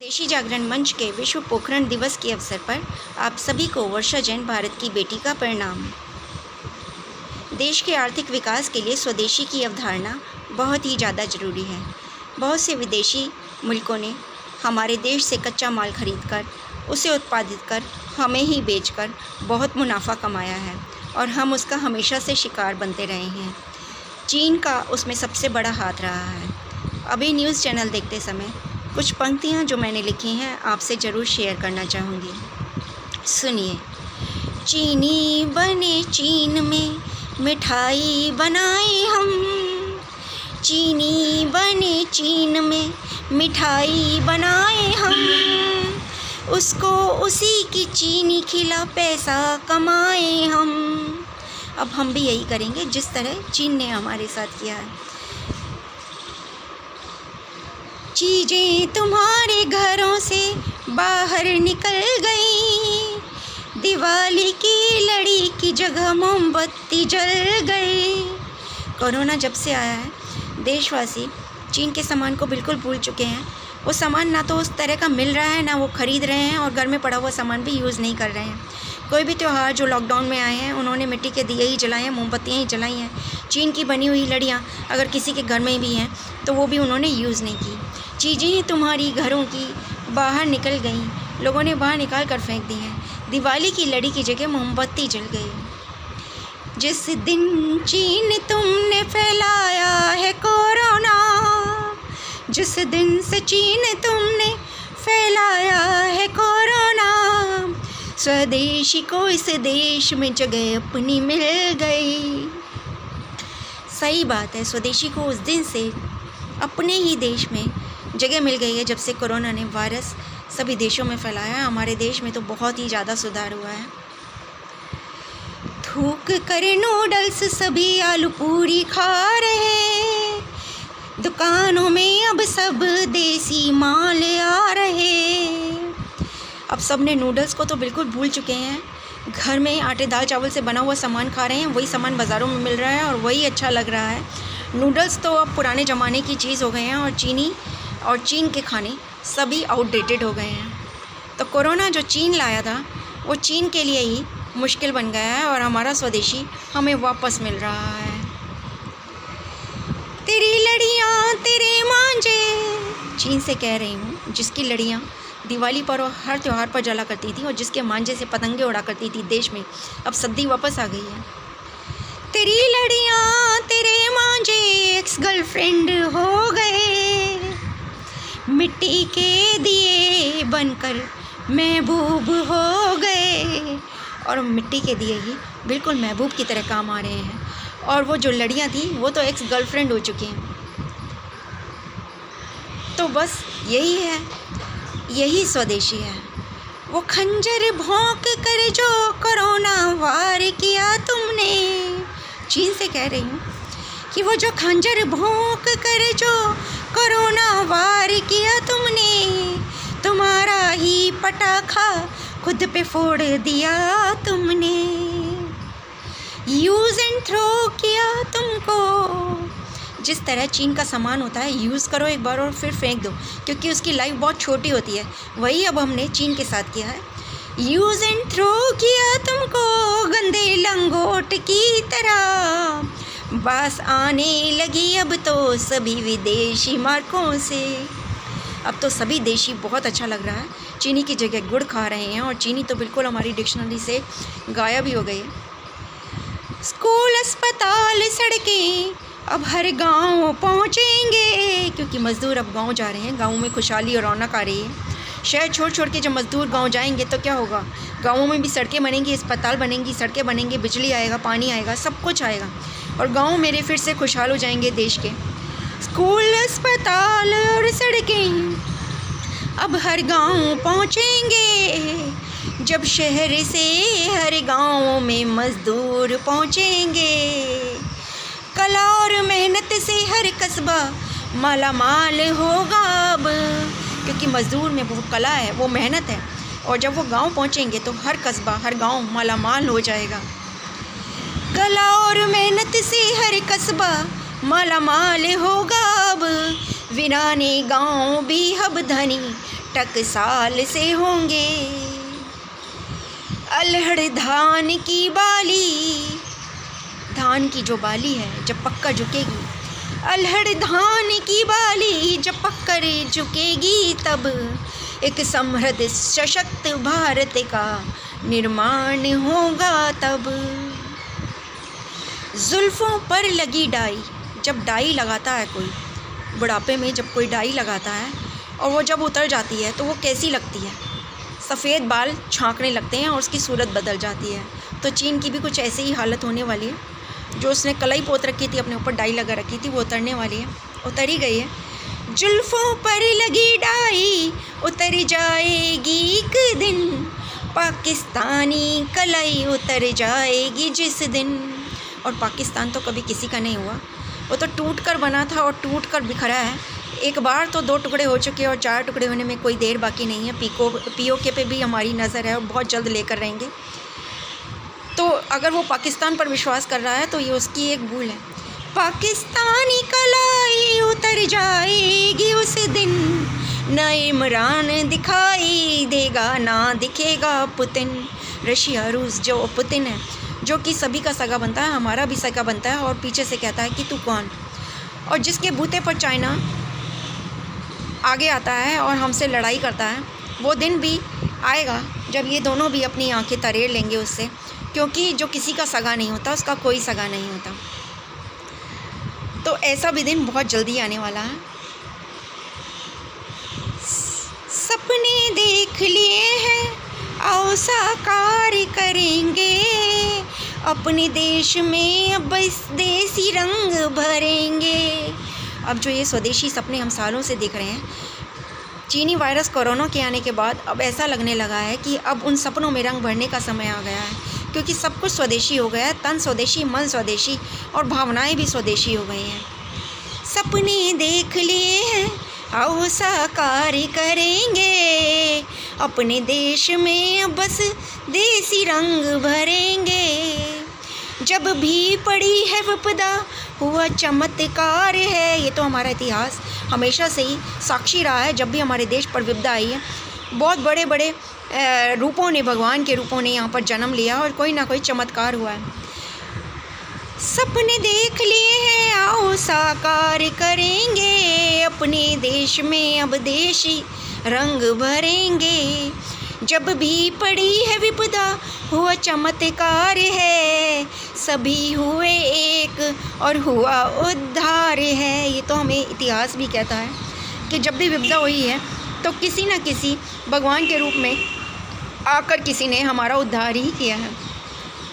देशी जागरण मंच के विश्व पोखरण दिवस के अवसर पर आप सभी को वर्षा जैन भारत की बेटी का प्रणाम। देश के आर्थिक विकास के लिए स्वदेशी की अवधारणा बहुत ही ज़्यादा ज़रूरी है। बहुत से विदेशी मुल्कों ने हमारे देश से कच्चा माल खरीदकर उसे उत्पादित कर हमें ही बेचकर बहुत मुनाफा कमाया है और हम उसका हमेशा से शिकार बनते रहे हैं। चीन का उसमें सबसे बड़ा हाथ रहा है। अभी न्यूज़ चैनल देखते समय कुछ पंक्तियाँ जो मैंने लिखी हैं आपसे ज़रूर शेयर करना चाहूँगी। सुनिए। चीनी बने चीन में मिठाई बनाए हम, चीनी बने चीन में मिठाई बनाए हम, उसको उसी की चीनी खिला पैसा कमाए हम। अब हम भी यही करेंगे जिस तरह चीन ने हमारे साथ किया है। चीज़ें तुम्हारे घरों से बाहर निकल गई, दिवाली की लड़ी की जगह मोमबत्ती जल गई। कोरोना जब से आया है देशवासी चीन के सामान को बिल्कुल भूल चुके हैं। वो सामान ना तो उस तरह का मिल रहा है ना वो ख़रीद रहे हैं और घर में पड़ा हुआ सामान भी यूज़ नहीं कर रहे हैं। कोई भी त्यौहार जो लॉकडाउन में आए हैं उन्होंने मिट्टी के दिए ही जलाए हैं, मोमबत्तियाँ ही जलाई हैं। चीन की बनी हुई लड़ियाँ अगर किसी के घर में भी हैं तो वो भी उन्होंने यूज़ नहीं की। चीज़ें तुम्हारी घरों की बाहर निकल गईं, लोगों ने बाहर निकाल कर फेंक दी हैं। दिवाली की लड़ी की जगह मोमबत्ती जल गई। जिस दिन चीन तुमने फैलाया है कोरोना, जिस दिन से चीन तुमने फैलाया है कोरोना, स्वदेशी को इस देश में जगह अपनी मिल गई। सही बात है, स्वदेशी को उस दिन से अपने ही देश में जगह मिल गई है जब से कोरोना ने वायरस सभी देशों में फैलाया है। हमारे देश में तो बहुत ही ज़्यादा सुधार हुआ है। थूक कर नूडल्स सभी आलू पूरी खा रहे, दुकानों में अब सब देसी माल आ रहे। अब सब ने नूडल्स को तो बिल्कुल भूल चुके हैं। घर में आटे दाल चावल से बना हुआ सामान खा रहे हैं, वही सामान बाज़ारों में मिल रहा है और वही अच्छा लग रहा है। नूडल्स तो अब पुराने ज़माने की चीज़ हो गए हैं और चीन के खाने सभी आउटडेटेड हो गए हैं। तो कोरोना जो चीन लाया था वो चीन के लिए ही मुश्किल बन गया है और हमारा स्वदेशी हमें वापस मिल रहा है। तेरी लड़ियाँ तेरे मांझे, चीन से कह रही हूँ, जिसकी लड़ियाँ दिवाली पर और हर त्यौहार पर जला करती थी और जिसके मांझे से पतंगे उड़ा करती थी देश में, अब सद्दी वापस आ गई है। तेरी लड़ियाँ तेरे मांझे एक्स गर्लफ्रेंड हो गए, मिट्टी के दिए बनकर महबूब हो गए। और मिट्टी के दिए ही बिल्कुल महबूब की तरह काम आ रहे हैं और वो जो लड़ियाँ थी वो तो एक्स गर्लफ्रेंड हो चुकी हैं। तो बस यही है, यही स्वदेशी है। वो खंजर भौंक कर जो कोरोना वार किया तुमने, चीन से कह रही हूँ कि वो जो खंजर भौंक कर जो कोरोना वार किया तुमने, तुम्हारा ही पटाखा खुद पे फोड़ दिया तुमने। यूज़ एंड थ्रो किया तुमको। जिस तरह चीन का सामान होता है यूज़ करो एक बार और फिर फेंक दो, क्योंकि उसकी लाइफ बहुत छोटी होती है। वही अब हमने चीन के साथ किया है। यूज़ एंड थ्रो किया तुमको गंदे लंगोट की तरह, बस आने लगी अब तो सभी विदेशी मार्कों से। अब तो सभी देशी बहुत अच्छा लग रहा है। चीनी की जगह गुड़ खा रहे हैं और चीनी तो बिल्कुल हमारी डिक्शनरी से गायब ही हो गई है। स्कूल अस्पताल सड़कें अब हर गांव पहुंचेंगे, क्योंकि मज़दूर अब गांव जा रहे हैं। गाँव में खुशहाली और रौनक आ रही है। शहर छोड़ छोड़ के जब मज़दूर गांव जाएंगे तो क्या होगा, गाँवों में भी सड़कें बनेंगी, अस्पताल बनेंगी, सड़कें बनेंगी, बिजली आएगा, पानी आएगा, सब कुछ आएगा और गाँव मेरे फिर से खुशहाल हो जाएंगे देश के। स्कूल अस्पताल और सड़कें अब हर गांव पहुंचेंगे, जब शहर से हर गांव में मज़दूर पहुंचेंगे। कला और मेहनत से हर कस्बा माला माल होगा अब, क्योंकि मज़दूर में वो कला है, वो मेहनत है और जब वो गांव पहुंचेंगे तो हर कस्बा हर गांव माला माल हो जाएगा। कला और मेहनत से हर कस्बा माला माल होगा अब, वीराने गाँव भी अब धनी टकसाल से होंगे। अल्हड़ धान की बाली, धान की जो बाली है जब पककर झुकेगी, अल्हड़ धान की बाली जब पककर झुकेगी, तब एक समृद्ध सशक्त भारत का निर्माण होगा। तब जुल्फ़ों पर लगी डाई, जब डाई लगाता है कोई, बुढ़ापे में जब कोई डाई लगाता है और वो जब उतर जाती है तो वो कैसी लगती है, सफ़ेद बाल छाँकने लगते हैं और उसकी सूरत बदल जाती है। तो चीन की भी कुछ ऐसी ही हालत होने वाली है। जो उसने कलाई पोत रखी थी, अपने ऊपर डाई लगा रखी थी, वो उतरने वाली है, उतर ही गई है। जुल्फ़ों पर लगी डाई उतर जाएगी एक दिन, पाकिस्तानी कलाई उतर जाएगी जिस दिन। और पाकिस्तान तो कभी किसी का नहीं हुआ, वो तो टूट कर बना था और टूट कर बिखरा है। एक बार तो 2 टुकड़े हो चुके हैं और 4 टुकड़े होने में कोई देर बाकी नहीं है। पीओके पे भी हमारी नज़र है और बहुत जल्द लेकर रहेंगे। तो अगर वो पाकिस्तान पर विश्वास कर रहा है तो ये उसकी एक भूल है। पाकिस्तानी कलाई उतर जाएगी उस दिन, न इमरान दिखाई देगा ना दिखेगा पुतिन। रशिया, रूस, जो पुतिन है, जो कि सभी का सगा बनता है, हमारा भी सगा बनता है, और पीछे से कहता है कि तू कौन, और जिसके बूते पर चाइना आगे आता है और हमसे लड़ाई करता है। वो दिन भी आएगा जब ये दोनों भी अपनी आंखें तरेड़ लेंगे उससे, क्योंकि जो किसी का सगा नहीं होता उसका कोई सगा नहीं होता। तो ऐसा भी दिन बहुत जल्दी आने वाला है। सपने देख लिए हैं, आओ साकार करेंगे, अपने देश में अब इस देसी रंग भरेंगे। अब जो ये स्वदेशी सपने हम सालों से देख रहे हैं, चीनी वायरस कोरोना के आने के बाद अब ऐसा लगने लगा है कि अब उन सपनों में रंग भरने का समय आ गया है, क्योंकि सब कुछ स्वदेशी हो गया है। तन स्वदेशी, मन स्वदेशी और भावनाएं भी स्वदेशी हो गई हैं। सपने देख लिए हैं, आओ साकार करेंगे, अपने देश में अब बस देसी रंग भरेंगे। जब भी पड़ी है विपदा हुआ चमत्कार है। ये तो हमारा इतिहास हमेशा से ही साक्षी रहा है। जब भी हमारे देश पर विपदा आई है, बहुत बड़े बड़े रूपों ने, भगवान के रूपों ने यहाँ पर जन्म लिया और कोई ना कोई चमत्कार हुआ है। सपने देख लिए हैं, आओ साकार करेंगे, अपने देश में अब देशी रंग भरेंगे। जब भी पड़ी है विपदा हुआ चमत्कार है, सभी हुए एक और हुआ उद्धार है। ये तो हमें इतिहास भी कहता है कि जब भी विपदा हुई है तो किसी न किसी भगवान के रूप में आकर किसी ने हमारा उद्धार ही किया है।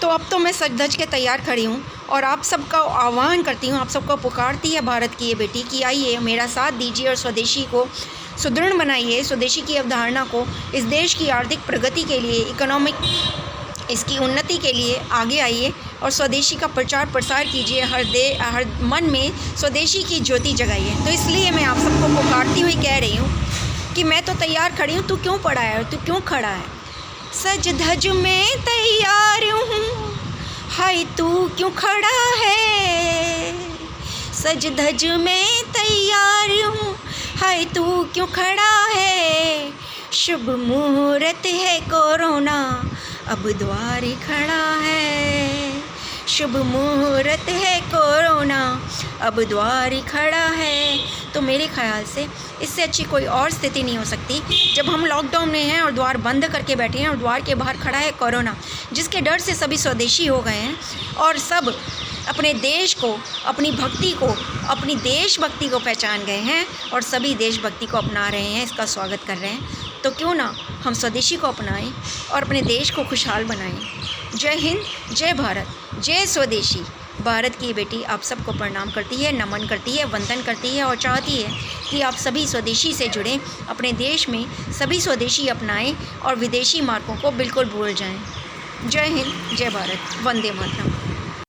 तो अब तो मैं सच धज के तैयार खड़ी हूँ और आप सबका आह्वान करती हूँ, आप सबको पुकारती है भारत की ये बेटी कि आइए मेरा साथ दीजिए और स्वदेशी को सुदृढ़ बनाइए। स्वदेशी की अवधारणा को इस देश की आर्थिक प्रगति के लिए, इकोनॉमिक इसकी उन्नति के लिए आगे आइए और स्वदेशी का प्रचार प्रसार कीजिए। हर मन में स्वदेशी की ज्योति जगाइए। तो इसलिए मैं आप सबको पुकारती हुई कह रही हूँ कि मैं तो तैयार खड़ी हूँ, तू क्यों पड़ा है, तू क्यों खड़ा है। सज धज मैं तैयार हूँ, हाय तू क्यों खड़ा है। सज धज मैं तैयार हूँ, हाय तू क्यों खड़ा है। शुभ मुहूर्त है कोरोना अब द्वार खड़ा है। शुभ मुहूर्त है कोरोना अब द्वार खड़ा है। तो मेरे ख़्याल से इससे अच्छी कोई और स्थिति नहीं हो सकती जब हम लॉकडाउन में हैं और द्वार बंद करके बैठे हैं और द्वार के बाहर खड़ा है कोरोना, जिसके डर से सभी स्वदेशी हो गए हैं और सब अपने देश को, अपनी भक्ति को, अपनी देशभक्ति को पहचान गए हैं और सभी देशभक्ति को अपना रहे हैं, इसका स्वागत कर रहे हैं। तो क्यों ना हम स्वदेशी को अपनाएं और अपने देश को खुशहाल बनाएं। जय हिंद, जय भारत, जय स्वदेशी। भारत की बेटी आप सबको प्रणाम करती है, नमन करती है, वंदन करती है और चाहती है कि आप सभी स्वदेशी से जुड़ें, अपने देश में सभी स्वदेशी अपनाएं और विदेशी मार्गों को बिल्कुल भूल जाएं। जय हिंद, जय भारत, वंदे मातरम।